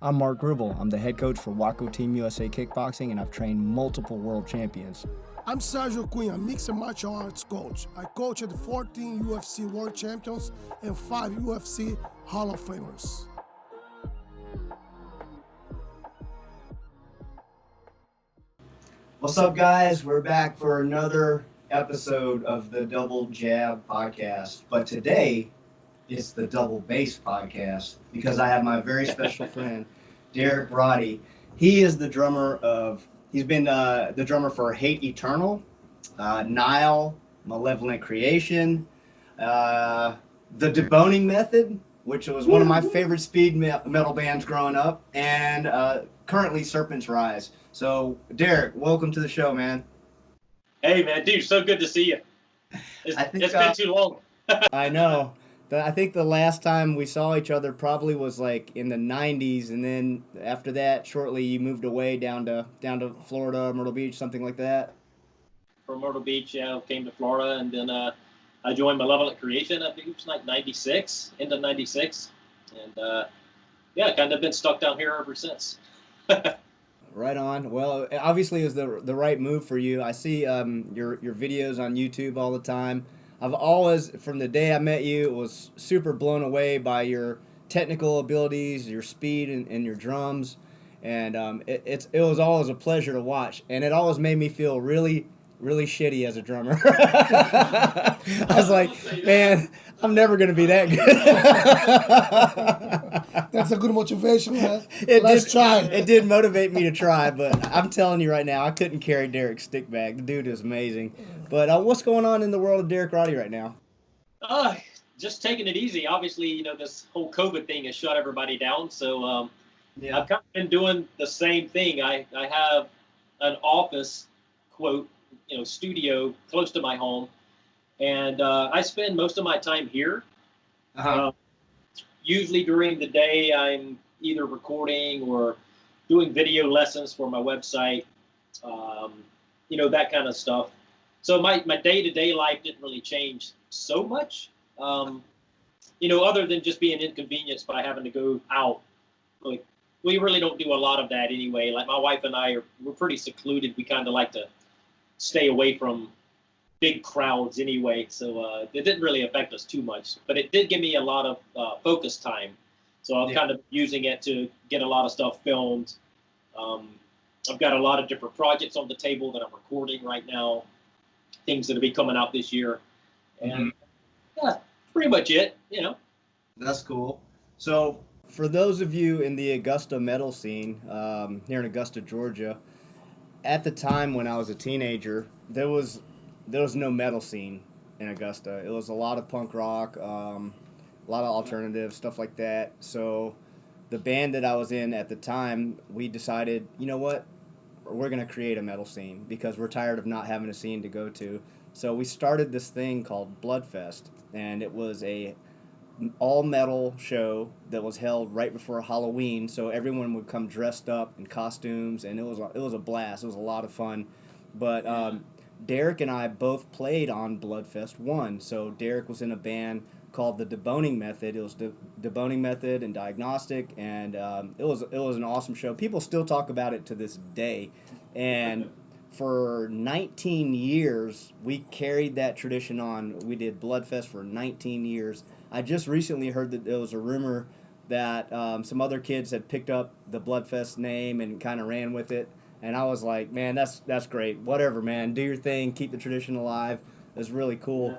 I'm Mark Greubel. I'm the head coach for Waco Team USA Kickboxing, and I've trained multiple world champions. I'm Sergio Cunha, mixed martial arts coach. I coached 14 UFC world champions and 5 UFC Hall of Famers. What's up, guys? We're back for another episode of the Double Jab podcast. But today, it's the Double Bass podcast because I have my very special friend, Roddy. He is the drummer of, he's been the drummer for Hate Eternal, Nile, Malevolent Creation, the Deboning Method, which was one of my favorite speed metal bands growing up, and currently Serpent's Rise. So, Derek, welcome to the show, man. Hey, man, dude, so good to see you. It's been too long. I know. I think the last time we saw each other probably was like in the 90s, and then after that, shortly, you moved away down to Florida, Myrtle Beach, something like that. From Myrtle Beach, yeah, came to Florida, and then I joined Malevolent Creation. I think it was like 96, end of 96. And, yeah, kind of been stuck down here ever since. Right on. Well, obviously it was the right move for you. I see your videos on YouTube all the time. I've always, from the day I met you, was super blown away by your technical abilities, your speed, and your drums. And it was always a pleasure to watch. And it always made me feel really, really shitty as a drummer. I was like, man, I'm never going to be that good. That's a good motivation, man. Let's try. It did motivate me to try, but I'm telling you right now, I couldn't carry Derek's stick bag. The dude is amazing. But what's going on in the world of Derek Roddy right now? Just taking it easy. Obviously, you know, this whole COVID thing has shut everybody down. So yeah. I've kind of been doing the same thing. I have an office, quote, you know, studio close to my home. And I spend most of my time here. Usually during the day, I'm either recording or doing video lessons for my website, you know, that kind of stuff. So my day-to-day life didn't really change so much, you know, other than just being inconvenienced by having to go out. Like, we really don't do a lot of that anyway. Like, my wife and we're pretty secluded. We kind of like to stay away from big crowds anyway, so it didn't really affect us too much, but it did give me a lot of focus time. So I'm kind of using it to get a lot of stuff filmed. I've got a lot of different projects on the table that I'm recording right now, things that will be coming out this year, and yeah, pretty much it, you know. That's cool. So for those of you in the Augusta metal scene, here in Augusta, Georgia, at the time when I was a teenager, there was no metal scene in Augusta. It was a lot of punk rock, a lot of alternative, stuff like that. So the band that I was in at the time, we decided, you know what, we're going to create a metal scene because we're tired of not having a scene to go to. So we started this thing called BLODDFEST, and it was a all-metal show that was held right before Halloween, so everyone would come dressed up in costumes, and it was a blast. It was a lot of fun. But Derek and I both played on BLODDFEST 1. So Derek was in a band called the Deboning Method. It was Deboning Method and Diagnostic, and it was an awesome show. People still talk about it to this day. And for 19 years, we carried that tradition on. We did BLODDFEST for 19 years. I just recently heard that there was a rumor that some other kids had picked up the BLODDFEST name and kind of ran with it. And I was like, man, that's great. Whatever, man. Do your thing. Keep the tradition alive. It was really cool.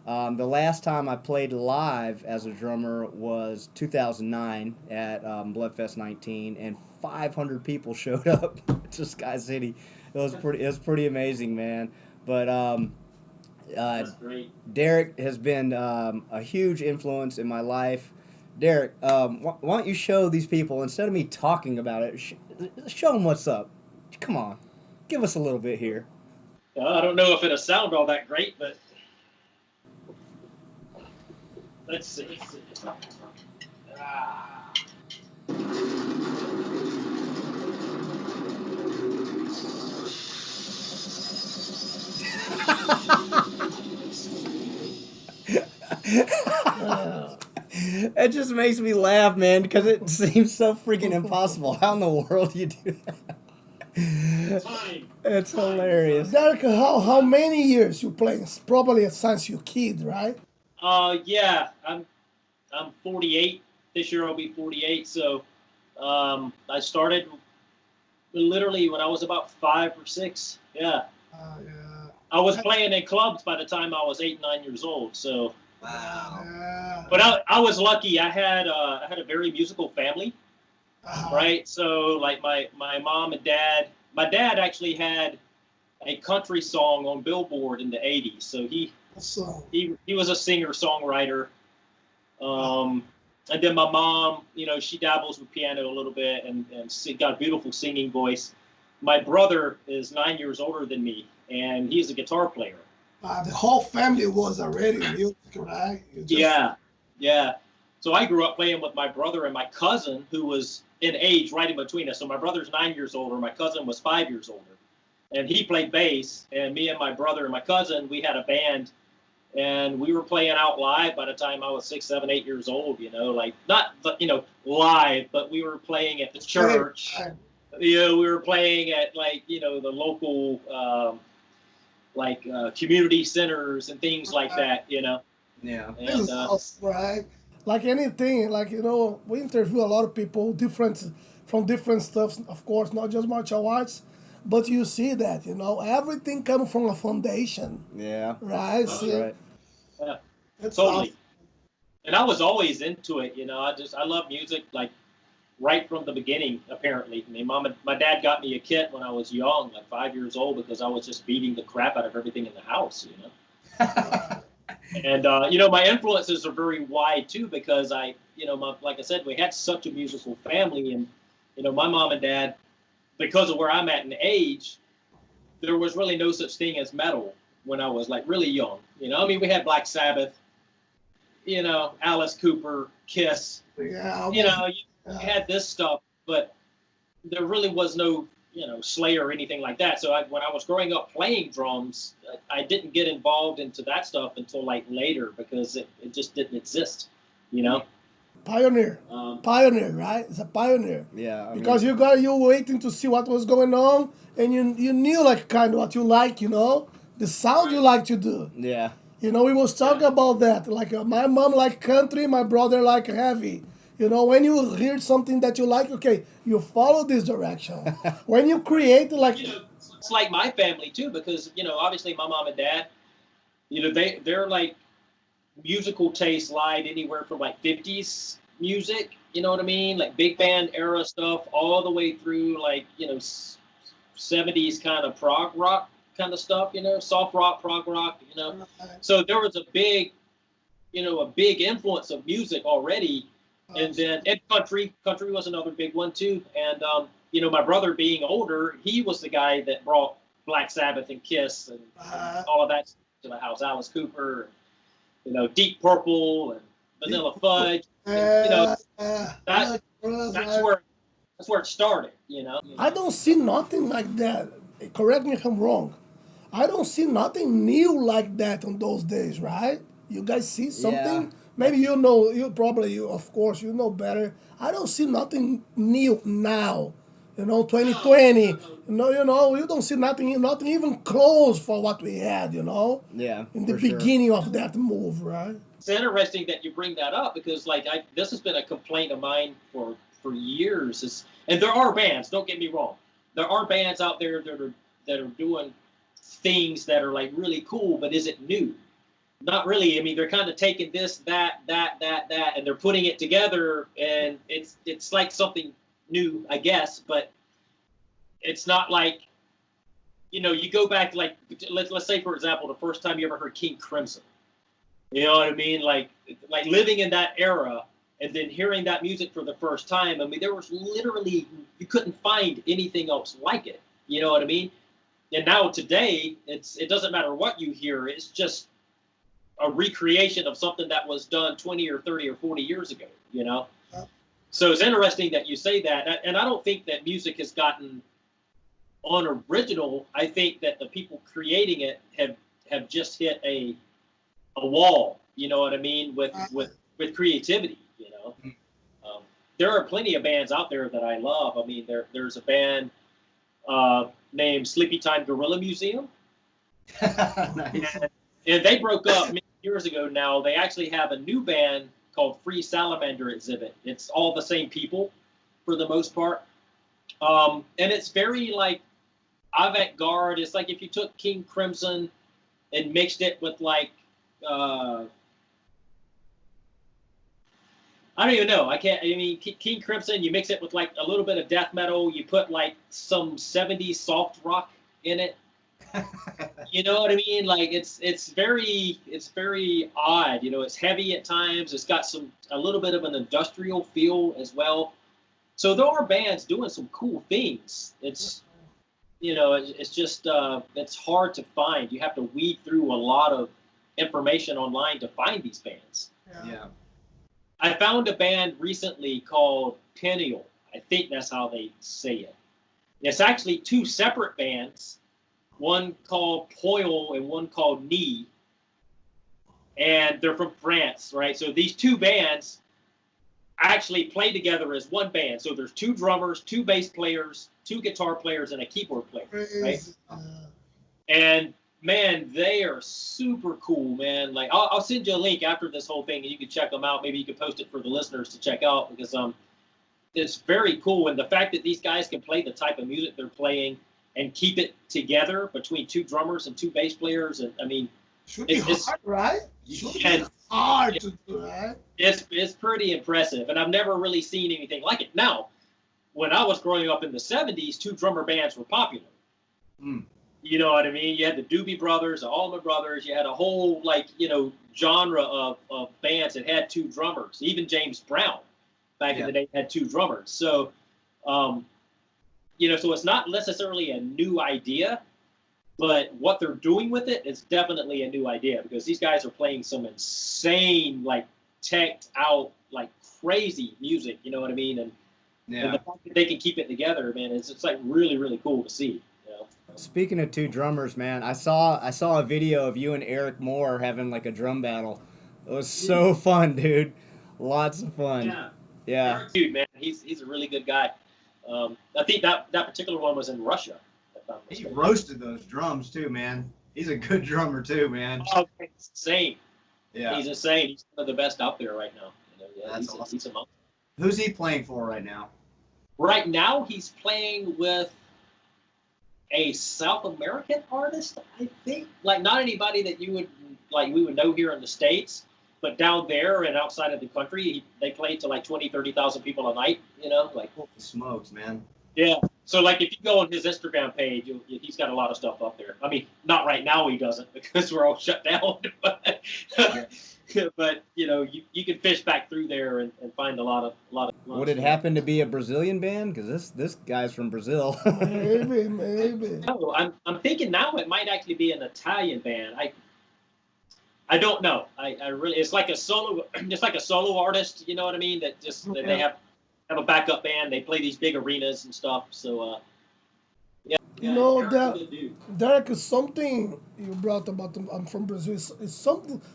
Yeah. The last time I played live as a drummer was 2009 at BLODDFEST 19, and 500 people showed up to Sky City. It was pretty amazing, man. But that's great. Derek has been a huge influence in my life. Derek, why don't you show these people, instead of me talking about it, show them what's up. Come on, give us a little bit here. I don't know if it'll sound all that great, but let's see. It just makes me laugh, man, because it seems so freaking impossible. How in the world do you do that? It's hilarious. Derek, how many years you playing? Probably since you kid, right? Yeah, I'm 48. This year I'll be 48. So I started literally when I was about 5 or 6. Yeah. Yeah. I was playing in clubs by the time I was 8, 9 years old. So, Wow. Yeah. but I was lucky. I had a very musical family, right? So like my mom and dad. My dad actually had a country song on Billboard in the 80s. So he was a singer songwriter. And then my mom, you know, she dabbles with piano a little bit and got a beautiful singing voice. My brother is 9 years older than me, and he's a guitar player. The whole family was already music, right? Yeah. So I grew up playing with my brother and my cousin, who was in age right in between us. So my brother's 9 years older, my cousin was 5 years older. And he played bass, and me and my brother and my cousin, we had a band, and we were playing out live by the time I was 6, 7, 8 years old, you know, like not, you know, live, but we were playing at the church. You know, we were playing at like, you know, the local, community centers and things like that, you know. Yeah. And, right. Like anything, like, you know, we interview a lot of people from different stuff, of course, not just martial arts, but you see that, you know, everything comes from a foundation. Yeah. Right? That's See? right. Yeah, It's totally. awesome. And I was always into it, you know. I love music, like right from the beginning. Apparently, I mean, my dad got me a kit when I was young, like 5 years old, because I was just beating the crap out of everything in the house, you know. And you know, my influences are very wide too, because like I said, we had such a musical family, and you know, my mom and dad, because of where I'm at in age, there was really no such thing as metal when I was like really young. You know, I mean, we had Black Sabbath, you know, Alice Cooper, Kiss. Yeah. You know, you had this stuff, but there really was no, you know, Slayer or anything like that. So when I was growing up playing drums, I didn't get involved into that stuff until like later, because it just didn't exist, you know. Pioneer, right? It's a pioneer. Yeah. I Because mean, you waiting to see what was going on, and you knew like kind of what you like, you know, the sound you like to do. yeah. You know, we was talking about that. Like my mom like country, my brother like heavy. You know, when you hear something that you like, okay, you follow this direction. When you create like, You know, it's like my family too, because you know, obviously my mom and dad, you know, they're like musical taste lied anywhere from like 50s music, you know what I mean, like big band era stuff, all the way through like, you know, 70s kind of prog rock kind of stuff, you know, soft rock, prog rock, you know. So there was a big influence of music already. And then country was another big one too. And you know, my brother being older, he was the guy that brought Black Sabbath and Kiss and all of that to the house. Alice Cooper, you know, Deep Purple and Vanilla Fudge. And, you know, that's where it started. You know. I don't see nothing like that. Correct me if I'm wrong. I don't see nothing new like that on those days, right? You guys see something? Yeah. Maybe you know, of course, you know better. I don't see nothing new now. You know, 2020. You know, you don't see nothing even close for what we had, you know? Yeah. In the for sure. beginning of that move, right? It's interesting that you bring that up, because like this has been a complaint of mine for years. And there are bands, don't get me wrong. There are bands out there that are doing things that are like really cool, but is it new? Not really. I mean, they're kind of taking this, that, and they're putting it together, and it's like something new, I guess, but it's not like, you know, you go back, like, let's say, for example, the first time you ever heard King Crimson. You know what I mean? Like living in that era and then hearing that music for the first time. I mean, there was literally, you couldn't find anything else like it. You know what I mean? And now today, it doesn't matter what you hear. It's just a recreation of something that was done 20 or 30 or 40 years ago, you know? So it's interesting that you say that. And I don't think that music has gotten unoriginal. I think that the people creating it have just hit a wall, you know what I mean, with creativity, you know. There are plenty of bands out there that I love. I mean, there's a band named Sleepy Time Gorilla Museum. Nice. And they broke up many years ago now. They actually have a new band called Free Salamander Exhibit. It's all the same people for the most part. And it's very like avant-garde. It's like if you took King Crimson and mixed it with like, I don't even know. I mean, King Crimson, you mix it with like a little bit of death metal. You put like some 70s soft rock in it. You know what I mean? Like it's very odd. You know, it's heavy at times. It's got a little bit of an industrial feel as well. So there are bands doing some cool things. It's, you know, it's just it's hard to find. You have to weed through a lot of information online to find these bands. Yeah. I found a band recently called Peniel. I think that's how they say it. It's actually two separate bands, one called Poil and one called Nile. And they're from France, right? So these two bands actually play together as one band. So there's two drummers, two bass players, two guitar players, and a keyboard player, right? And man, they are super cool, man. Like I'll send you a link after this whole thing, and you can check them out. Maybe you can post it for the listeners to check out, because it's very cool. And the fact that these guys can play the type of music they're playing and keep it together between two drummers and two bass players, and I mean, Should be hard, right? Should be hard to do, right? It's pretty impressive, and I've never really seen anything like it. Now, when I was growing up in the 70s, two drummer bands were popular. You know what I mean? You had the Doobie Brothers, the Allman Brothers. You had a whole, like, you know, genre of bands that had two drummers. Even James Brown back in the day had two drummers. So, you know, so it's not necessarily a new idea, but what they're doing with it is definitely a new idea, because these guys are playing some insane, like, teched out, like, crazy music. You know what I mean? And the fact that they can keep it together, man, it's like really, really cool to see. Speaking of two drummers, man, I saw a video of you and Eric Moore having like a drum battle. It was so fun, dude. Lots of fun. Yeah. Eric's dude, man, he's a really good guy. I think that particular one was in Russia. He roasted those drums too, man. He's a good drummer too, man. Oh, he's insane. Yeah. He's insane. He's one of the best out there right now. You know, yeah, That's he's awesome. a Who's he playing for right now? Right now, he's playing with a South American artist, I think. Like, not anybody that we would know here in the States, but down there and outside of the country, they play to like 20, 30,000 people a night, you know? Like, holy smokes, man. Yeah. So, like, if you go on his Instagram page, he's got a lot of stuff up there. I mean, not right now he doesn't, because we're all shut down. But you know, you can fish back through there and find a lot of. Would it happen to be a Brazilian band? Because this guy's from Brazil. maybe. No, I'm thinking now it might actually be an Italian band. I don't know. I really, it's like a solo artist. You know what I mean? That just that they have a backup band. They play these big arenas and stuff. So You know, Eric's a good dude. Derek, is something you brought about. I'm from Brazil. It's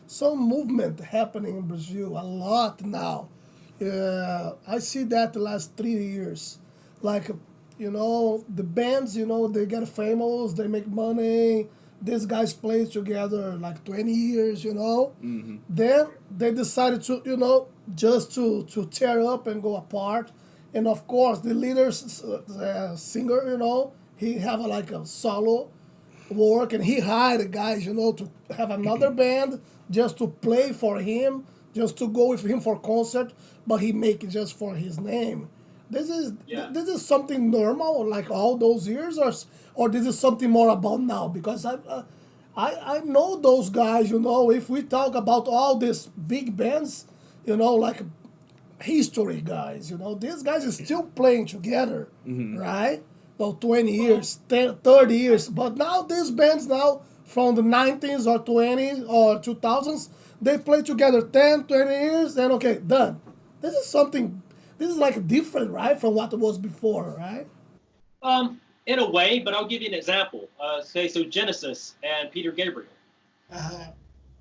some movement happening in Brazil a lot now. I see that the last 3 years. Like, you know, the bands, you know, they get famous, they make money. These guys play together like 20 years, you know. Mm-hmm. Then they decided to, you know, just to tear up and go apart. And of course, the leader, singer, you know, he have like a solo work, and he hired guys, you know, to have another band just to play for him, just to go with him for concert, but he make it just for his name. This is something normal, like all those years, or this is something more about now? Because I know those guys, you know. If we talk about all these big bands, you know, like history guys, you know, these guys are still playing together, right? So 20 years, 10, 30 years. But now these bands now from the 90s or 20s or 2000s, they play together 10, 20 years, and okay, done. This is like different, right, from what it was before, right? In a way, but I'll give you an example. So Genesis and Peter Gabriel.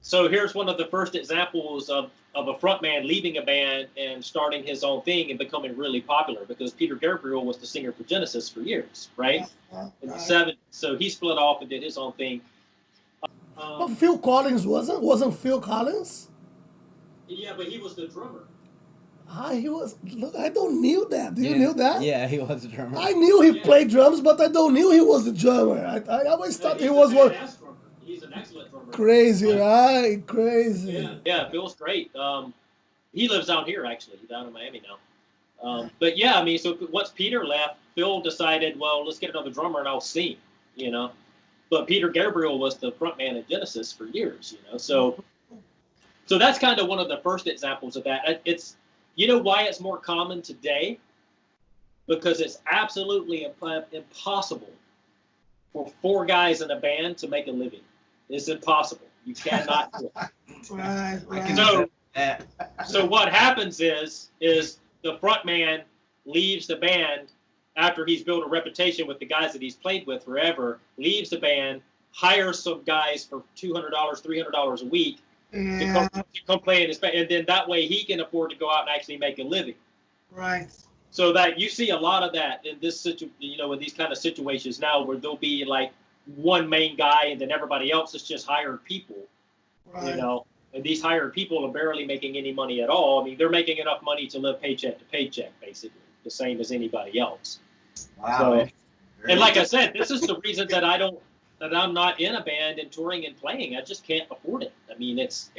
So here's one of the first examples of of a frontman leaving a band and starting his own thing and becoming really popular, because Peter Gabriel was the singer for Genesis for years, right? In the 70s. So he split off and did his own thing. But Phil Collins wasn't Phil Collins? Yeah, but he was the drummer. He was. Look, I don't knew that. Do you knew that? Yeah, he was a drummer. I knew he played drums, but I don't knew he was the drummer. I always thought he was one. He's an excellent drummer. Crazy, right? Crazy. Yeah, Phil's great. He lives down here, actually, down in Miami now. But yeah, I mean, so once Peter left, Phil decided, well, let's get another drummer and I'll sing, you know. But Peter Gabriel was the front man at Genesis for years, you know. So that's kind of one of the first examples of that. It's, you know why it's more common today? Because it's absolutely impossible for 4 guys in a band to make a living. It's impossible. You cannot do it. Right. So what happens is the front man leaves the band after he's built a reputation with the guys that he's played with forever, leaves the band, hires some guys for $200, $300 a week to come play in his band, and then that way he can afford to go out and actually make a living. Right. So that you see a lot of that in this in these kind of situations now, where there'll be like one main guy and then everybody else is just hired people, Right. you know, and these hired people are barely making any money at all. I mean, they're making enough money to live paycheck to paycheck, basically, the same as anybody else. Wow. So, and like I said, this is the reason that I'm not in a band and touring and playing. I just can't afford it. I mean, it's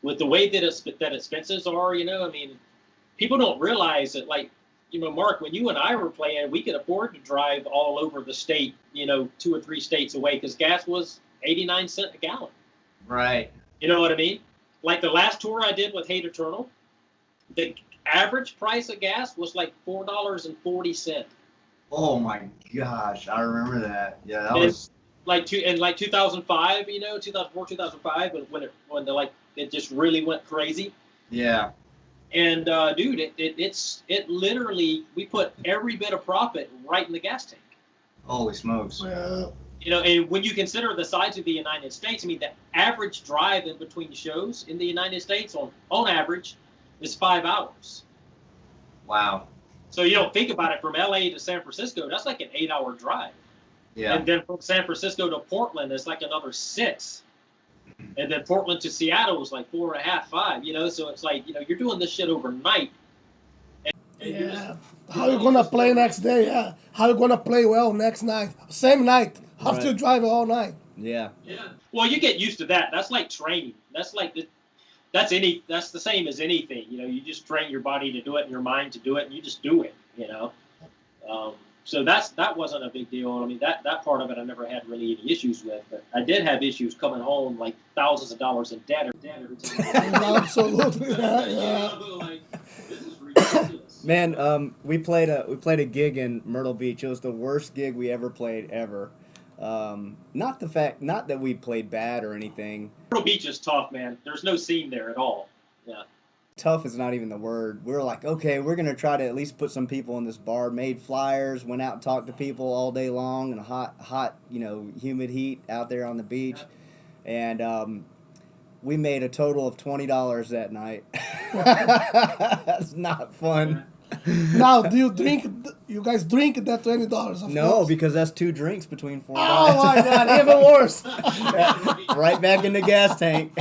with the way that expenses are, you know, I mean, people don't realize that, like, you know, Mark, when you and I were playing, we could afford to drive all over the state, you know, 2 or 3 states away, because gas was 89 cents a gallon. Right. You know what I mean? Like the last tour I did with Hate Eternal, the average price of gas was like $4.40. Oh my gosh, I remember that. Yeah, that And was like 2005, you know, 2004, 2005, when it just really went crazy. yeah. And dude, it literally, we put every bit of profit right in the gas tank. Holy smokes. Well, You know, and when you consider the size of the United States, I mean, the average drive in between shows in the United States on average is 5 hours. Wow. So you don't think about it, from LA to San Francisco, that's like an 8-hour drive. Yeah. And then from San Francisco to Portland, it's like another 6. And then Portland to Seattle was like 4.5, 5, you know, so it's like, you know, you're doing this shit overnight. And you're yeah. How you gonna play next day? Yeah. How you gonna play well next night? Same night. Have to Right. drive all night. Yeah. Yeah. Well, you get used to that. That's like training. That's like that's the same as anything. You know, you just train your body to do it and your mind to do it, and you just do it. You know. So that wasn't a big deal. I mean, that part of it I never had really any issues with. But I did have issues coming home like thousands of dollars in debt every time. Absolutely. Yeah. Like, this is ridiculous. Man, we played a gig in Myrtle Beach. It was the worst gig we ever played ever. Not that we played bad or anything. Myrtle Beach is tough, man. There's no scene there at all. Yeah. Tough is not even the word. We were like, okay, we're gonna try to at least put some people in this bar. Made flyers, went out and talked to people all day long in hot, you know, humid heat out there on the beach, and we made a total of $20 that night. That's not fun. Now, do you drink? You guys drink that $20? No, because that's 2 drinks between 4 Oh guys. my God! Even worse. Right back in the gas tank.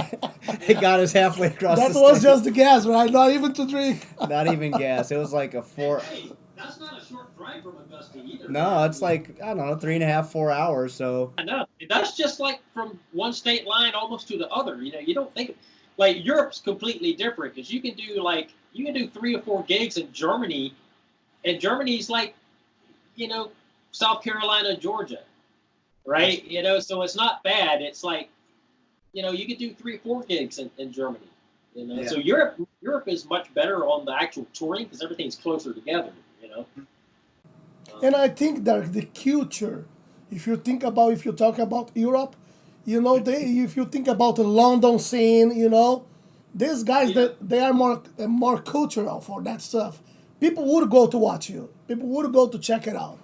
It got us halfway across That the was state. just the gas, right? Not even to drink. Not even gas. It was like a 4. Hey, that's not a short drive from Augusta either. No, it's like, I don't know, 3.5, 4 hours. So I know. That's just like from one state line almost to the other. You know, you don't think like Europe's completely different, because you can do 3 or 4 gigs in Germany, and Germany's like, you know, South Carolina, Georgia, right? You know, so it's not bad. It's like, you know, you could do 3 or 4 gigs in Germany. You know, Yeah. so Europe is much better on the actual touring, because everything's closer together. You know. And I think that the culture, if you talk about Europe, you know, if you think about the London scene, you know, these guys, they are more cultural for that stuff. People would go to watch you. People would go to check it out.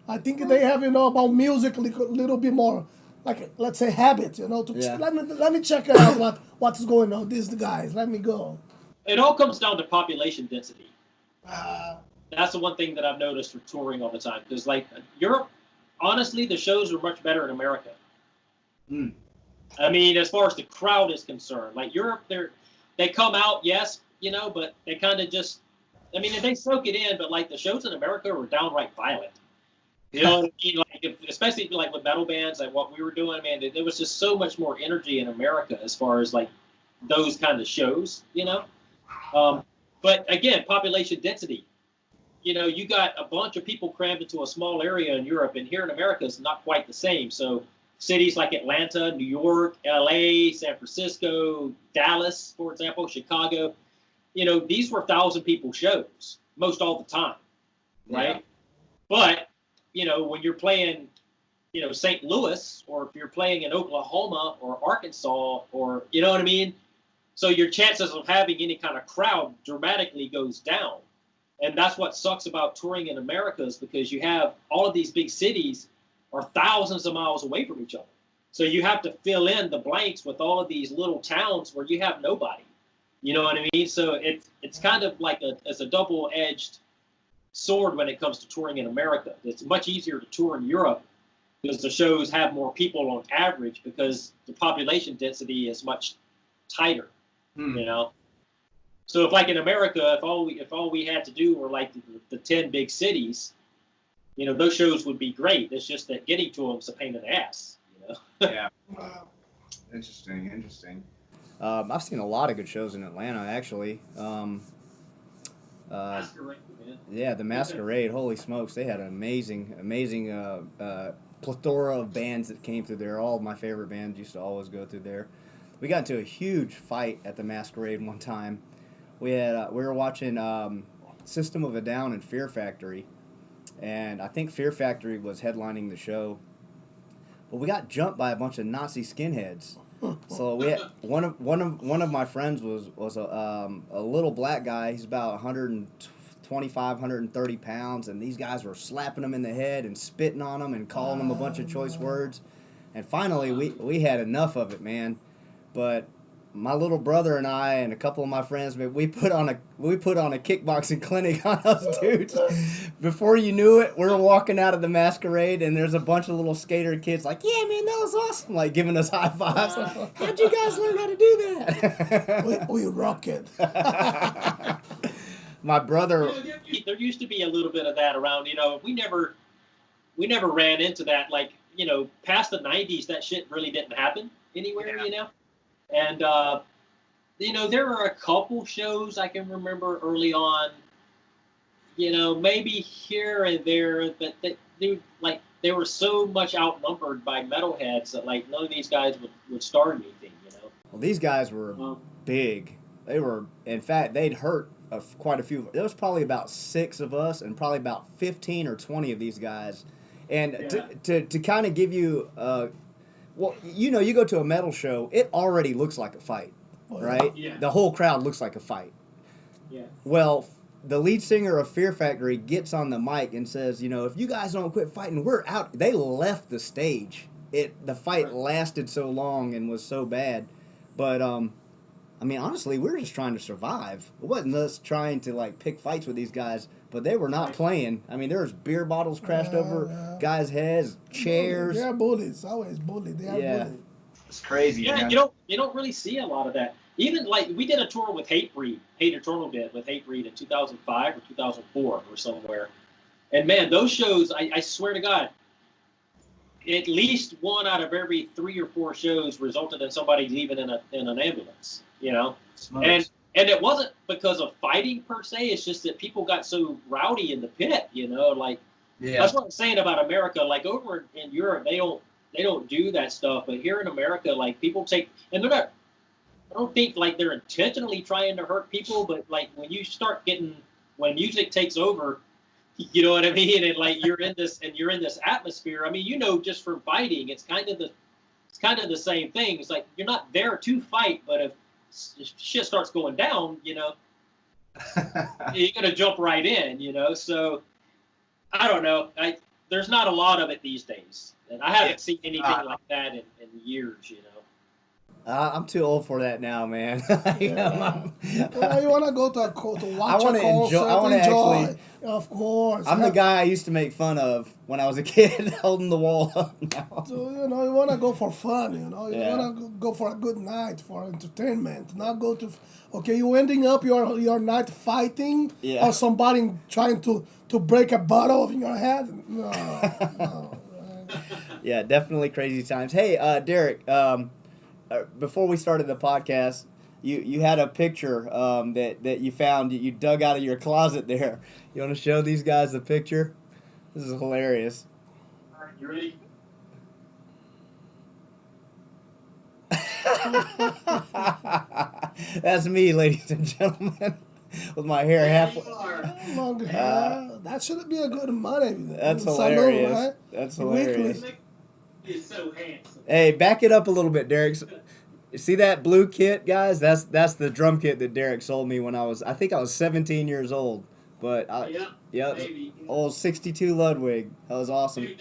I think they have, you know, about music a little bit more like let's say habit, you know, to Yeah. let me check it out what's going on. These guys, let me go. It all comes down to population density. Uh, That's the one thing that I've noticed for touring all the time. Because like Europe, honestly, the shows are much better in America. Mm. I mean, as far as the crowd is concerned, like Europe, they come out, yes, you know, but they kind of just, I mean, they soak it in. But like the shows in America were downright violent. You know what I mean? Like, especially like with metal bands, like what we were doing, man, there was just so much more energy in America as far as like those kind of shows, you know. But again, population density. You know, you got a bunch of people crammed into a small area in Europe, and here in America it's not quite the same. So cities like Atlanta, New York, LA, San Francisco, Dallas, for example, Chicago, you know, these were 1,000 people shows most all the time, right? Yeah. But, you know, when you're playing, you know, St. Louis, or if you're playing in Oklahoma or Arkansas, or, you know what I mean? So your chances of having any kind of crowd dramatically goes down. And that's what sucks about touring in America, is because you have all of these big cities are thousands of miles away from each other. So you have to fill in the blanks with all of these little towns where you have nobody. You know what I mean? So it's kind of like a double-edged sword when it comes to touring in America. It's much easier to tour in Europe because the shows have more people on average, because the population density is much tighter. You know. So if like in America, if all we had to do were like the 10 big cities, you know, those shows would be great. It's just that getting to them is a pain in the ass, you know. Yeah. Interesting. I've seen a lot of good shows in Atlanta, actually. Masquerade, man. Yeah, the Masquerade. Holy smokes, they had an amazing plethora of bands that came through there. All of my favorite bands used to always go through there. We got into a huge fight at the Masquerade one time. We were watching System of a Down and Fear Factory, and I think Fear Factory was headlining the show. But we got jumped by a bunch of Nazi skinheads. So we had, one of my friends was a little black guy. He's about 125, 130 pounds, and these guys were slapping him in the head and spitting on him and calling him a bunch of choice words. And finally, we had enough of it, man. But my little brother and I and a couple of my friends, we put on a kickboxing clinic on those dudes. Before you knew it, we were walking out of the Masquerade, and there's a bunch of little skater kids like, "Yeah, man, that was awesome!" Like giving us high fives. How'd you guys learn how to do that? we rock it. My brother. There used to be a little bit of that around. You know, we never ran into that. Like, you know, past the 90s, that shit really didn't happen anywhere. Yeah. You know. And, you know, there were a couple shows I can remember early on, you know, maybe here and there, but they were so much outnumbered by metalheads that, like, none of these guys would start anything, you know. Well, these guys were big. They were, in fact, they'd hurt quite a few. There was probably about 6 of us and probably about 15 or 20 of these guys. And to kind of give you... well, you know, you go to a metal show, it already looks like a fight, right? Yeah. The whole crowd looks like a fight. Yeah. Well, the lead singer of Fear Factory gets on the mic and says, you know, if you guys don't quit fighting, we're out. They left the stage. The fight lasted so long and was so bad. But, I mean, honestly, we were just trying to survive. It wasn't us trying to, like, pick fights with these guys, but they were not playing. I mean, there was beer bottles crashed over guys' heads, chairs. They're bullies. Always bullied. They are bullies. It's crazy. Yeah, man. you don't really see a lot of that. Even like we did a tour with Hatebreed with Hatebreed in 2005 or 2004 or somewhere. And man, those shows, I swear to God, at least one out of every 3 or 4 shows resulted in somebody leaving in an ambulance, you know? Smokes. And it wasn't because of fighting per se. It's just that people got so rowdy in the pit, you know. Like that's what I'm saying about America. Like over in Europe, they don't do that stuff. But here in America, like people take, and they're not. I don't think like they're intentionally trying to hurt people. But like when music takes over, you know what I mean. And like you're in this atmosphere. I mean, you know, just from fighting, it's kind of the same thing. It's like you're not there to fight, but if shit starts going down, you know, you're gonna jump right in, you know. So I don't know. there's not a lot of it these days, and I haven't seen anything like that in years. You know. I'm too old for that now, man. Yeah. You want to go to watch a concert, I want to actually. Of course. I'm the guy I used to make fun of when I was a kid, holding the wall up now. So, you want to go for fun, you Yeah. want to go for a good night, for entertainment, not go to, okay, you ending up your night fighting or somebody trying to break a bottle in your head. No. Yeah, definitely crazy times. Hey, Derek, before we started the podcast, you had a picture that you found, you dug out of your closet there. You want to show these guys the picture? This is hilarious. All right, you ready? That's me, ladies and gentlemen, with my hair halfway. That should be a good money. That's Salute, hilarious. right? That's hilarious. He's so handsome. Hey, back it up a little bit, Derek. See that blue kit, guys? That's the drum kit that Derek sold me when I was 17 years old. But Maybe. Old 62 Ludwig. That was awesome. Dude,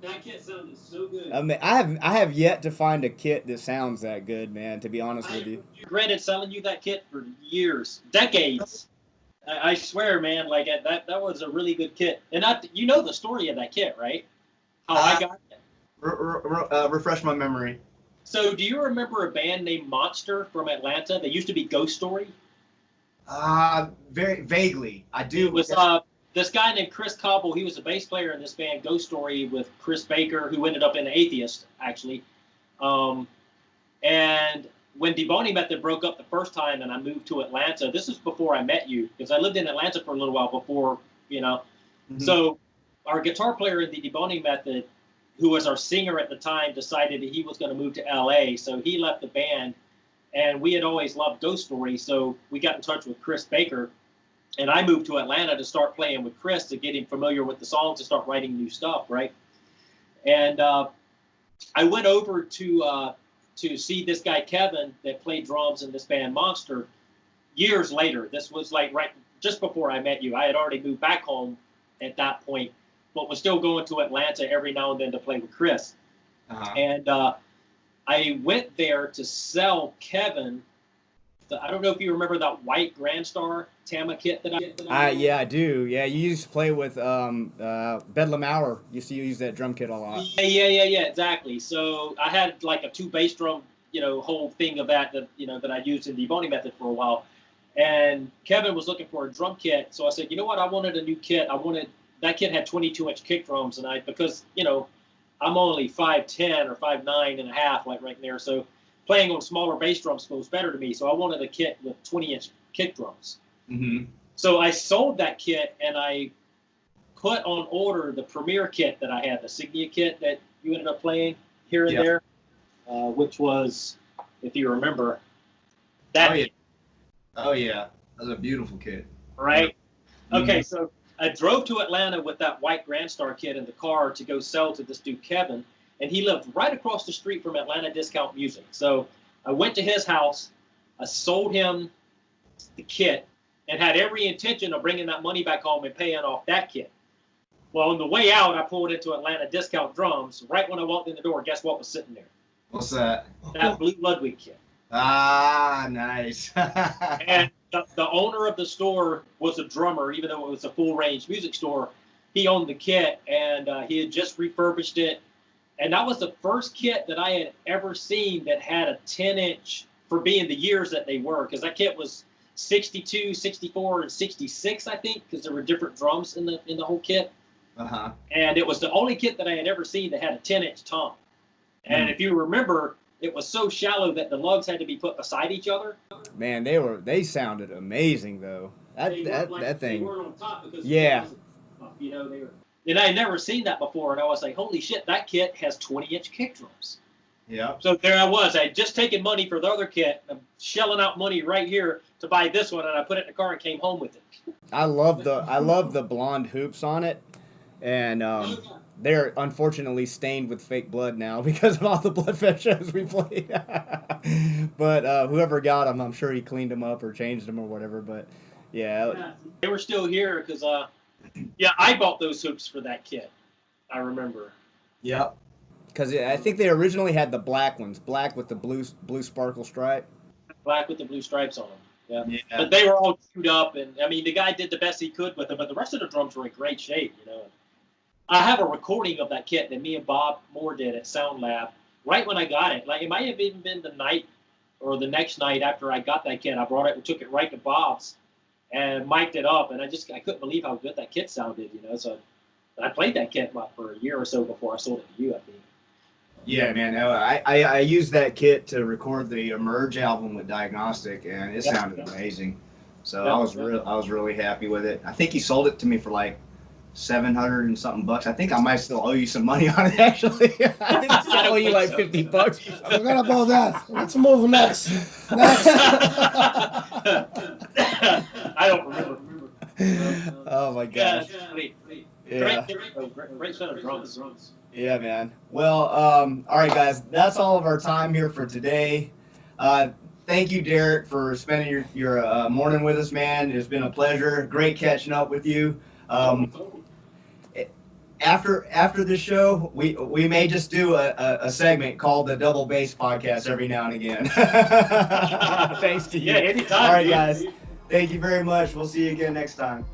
that kit sounded so good. I mean, I have yet to find a kit that sounds that good, man. To be honest with you. I regretted selling you that kit for years, decades. I swear, man. Like that was a really good kit. And you know the story of that kit, right? How I got it. Refresh my memory. So, do you remember a band named Monster from Atlanta? They used to be Ghost Story. Very vaguely. I do. It was this guy named Chris Cobble. He was a bass player in this band Ghost Story with Chris Baker, who ended up in Atheist, actually. And when Deboning Method broke up the first time and I moved to Atlanta, this is before I met you, because I lived in Atlanta for a little while before, Mm-hmm. So our guitar player in the Deboning Method, who was our singer at the time, decided that he was going to move to LA. So he left the band, and we had always loved Ghost Story. So we got in touch with Chris Baker, and I moved to Atlanta to start playing with Chris to get him familiar with the songs, to start writing new stuff, right? And I went over to see this guy, Kevin, that played drums in this band Monster years later. This was like right just before I met you. I had already moved back home at that point, but was still going to Atlanta every now and then to play with Chris. Uh-huh. And I went there to sell Kevin. I don't know if you remember that white Grand Star Tama kit that I yeah, I do. Yeah, you used to play with Bedlam Hour. Used to use that drum kit a lot. Yeah, exactly. So I had like a 2 bass drum, whole thing of that I used in the Deboning Method for a while. And Kevin was looking for a drum kit, so I said, you know what, I wanted a new kit. That kit had 22-inch kick drums, and because I'm only 5'10" or 5'9" and a half, like right there, so playing on smaller bass drums feels better to me. So I wanted a kit with 20-inch kick drums. Mm-hmm. So I sold that kit, and I put on order the Premier kit that I had, the Signia kit that you ended up playing here and there, which was, if you remember, that. Oh yeah, that was a beautiful kit. Right. Mm-hmm. Okay, so I drove to Atlanta with that white Grand Star kit in the car to go sell to this dude Kevin, and he lived right across the street from Atlanta Discount Music. So I went to his house, I sold him the kit, and had every intention of bringing that money back home and paying off that kit. Well, on the way out, I pulled into Atlanta Discount Drums. Right when I walked in the door, guess what was sitting there? What's that? That blue Ludwig kit. Ah, nice. And the owner of the store was a drummer, even though it was a full-range music store. He owned the kit, and he had just refurbished it. And that was the first kit that I had ever seen that had a 10-inch, for being the years that they were, because that kit was 62, 64, and 66, I think, because there were different drums in the whole kit. Uh-huh. And it was the only kit that I had ever seen that had a 10-inch tom. And if you remember, it was so shallow that the lugs had to be put beside each other. Man, they sounded amazing though. That thing. They weren't on top because they were. And I had never seen that before, and I was like, holy shit, that kit has 20-inch kick drums. Yeah. So there I was. I had just taken money for the other kit. I'm shelling out money right here to buy this one, and I put it in the car and came home with it. I love the blonde hoops on it, and they're unfortunately stained with fake blood now because of all the BLODDFEST shows we played. But whoever got them, I'm sure he cleaned them up or changed them or whatever. But yeah. They were still here because I bought those hoops for that kit. I remember. Yep. Because I think they originally had the black ones, black with the blue sparkle stripe. Black with the blue stripes on them. Yeah. Yeah. But they were all chewed up, and I mean, the guy did the best he could with them, but the rest of the drums were in great shape, you know. I have a recording of that kit that me and Bob Moore did at Sound Lab right when I got it. Like, it might have even been the night or the next night after I got that kit. I brought it and took it right to Bob's and mic'd it up, and I couldn't believe how good that kit sounded, you know. So I played that kit for a year or so before I sold it to you, I think. Yeah, man. I used that kit to record the Emerge album with Diagnostic, and it sounded amazing. So I was really happy with it. I think he sold it to me for like $700 and something bucks. I think I might still owe you some money on it, actually. I think I still owe you like $50 or something. Forget about that. Let's move next. I don't remember. Oh my gosh. Yeah. Great set of drums. Yeah, man. Well, all right, guys. That's all of our time here for today. Thank you, Derek, for spending your morning with us, man. It's been a pleasure. Great catching up with you. After this show, we may just do a segment called the Double Bass Podcast every now and again. Thanks to you. Yeah, anytime. All right, guys. Thank you very much. We'll see you again next time.